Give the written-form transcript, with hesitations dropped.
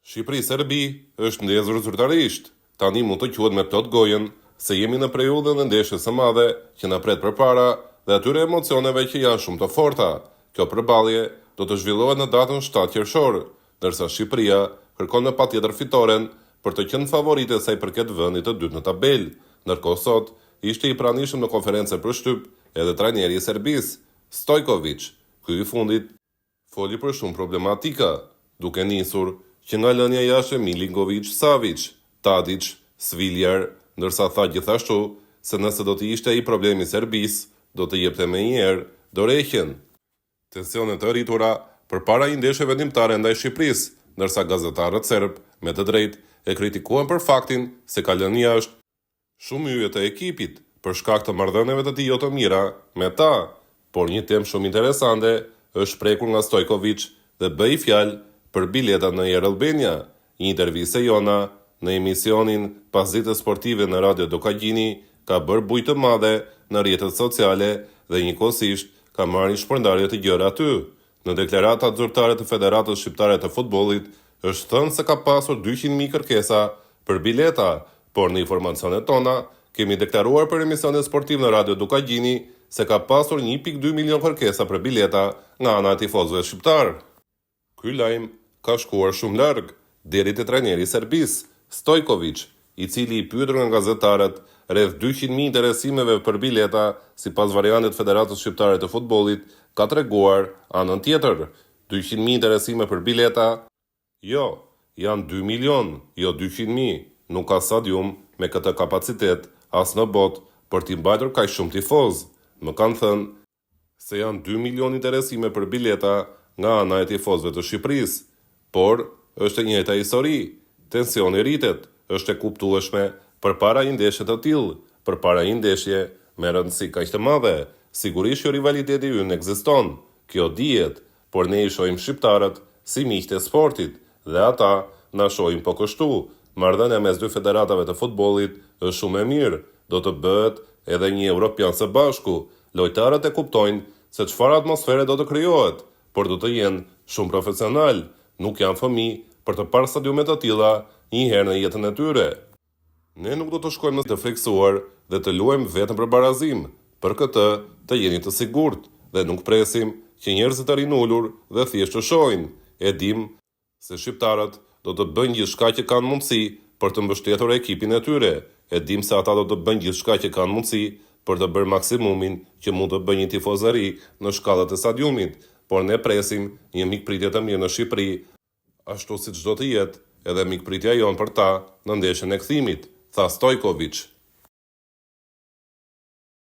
Shqipëri-Serbi është ndezur zyrtarisht. Tani mund të quhet me plot gojen se jemi në periudhën e ndeshjes së madhe që na pret përpara dhe atyre emocioneve që janë shumë të forta. Kjo përballje do të zhvillohet në datën 7 qershor, ndërsa Shqipëria kërkon në patjetër fitoren për të qenë favorite sa i përket vendit të dytë në tabelë. Ndërkohë sot ishte i pranishëm në konferencë për shtyp edhe trajneri i Serbisë, Stojkovic. Ky i fundit foli për shumë problematika, duke nisur që nga lënia jashtë Milinkovic, Savic, Tadic, Sviljar, ndërsa tha gjithashtu se nëse do të ishte ai problemi i Serbisë, do të jepte menjëherë dorëheqjen. Tensionet të rritura përpara një ndeshje vendimtare ndaj Shqipërisë, ndërsa gazetarët serb me të drejtë e kritikuan për faktin se ka lënë jashtë shumë yje të ekipit për shkak të marrëdhënieve të tij jo të mira me ta, por një temë shumë interesante është prekur nga Stojkovic dhe bëi fjalë për biletat në Air Albania. Një intervistë e Jona në emisionin Pas ditës sportive në Radio Dokagjini ka bërë bujë të madhe në rrjetet sociale dhe njëkohësisht ka marrë shpërndarje të gjëra aty. Në deklaratat zyrtare të Federatës Shqiptare të Futbollit është thënë se ka pasur 200.000 kërkesa për bileta, por në informacionet tona kemi deklaruar për emisionin sportiv në Radio Dokagjini se ka pasur 1.2 milion kërkesa për bileta nga ana e tifozëve shqiptar. Ky lajm ka shkuar shumë larg, deri te trajneri i Serbisë, Stojkovic, i cili i pyetur nga gazetarët rreth 200.000 interesimeve për bileta sipas variantit të Federatës Shqiptare të Futbollit, ka treguar anën tjetër. 200.000 interesime për bileta? Jo, janë 2 milion, jo 200.000. Nuk ka stadium me këtë kapacitet as në botë për t'i mbajtur kaq shumë tifoz. Më kanë thënë se janë 2 milion interesime për bileta nga ana e tifozëve të Shqipërisë, por është e njëjta histori. Tensioni rritet, është e kuptueshme përpara një ndeshje të tillë, përpara një ndeshje me rëndësi kaq të madhe. Sigurisht që rivaliteti ynë ekziston, kjo dihet, por ne i shohim shqiptarët si miqtë e sportit dhe ata na shohin po kështu. Marrëdhënia mes dy federatave të futbollit është shumë e mirë, do të bëhet edhe një evropian së bashku. Lojtarët e kuptojnë se çfarë atmosfere do të krijohet, por do të jenë shumë profesional, nuk janë fëmijë për të parë stadiume të tilla një herë në jetën e tyre. Ne nuk do të shkojmë të friksuar dhe të luajmë vetëm për barazim, për këtë të jeni të sigurt dhe nuk presim që njerëzit të rinë ulur dhe thjesht të shohin. E dim se shqiptarët do të bëjnë gjithçka që kanë mundësi për të mbështetur ekipin e tyre. E dim se ata do të bëjnë gjithçka që kanë mundësi për të bërë maksimumin që mund të bëjë një tifozëri në shkallët e stadiumit, por ne presim një mikpritje të mirë në Shqipëri, ashtu siç do të jetë edhe mikpritja jonë për ta në ndeshjen e kthimit, tha Stojkovic.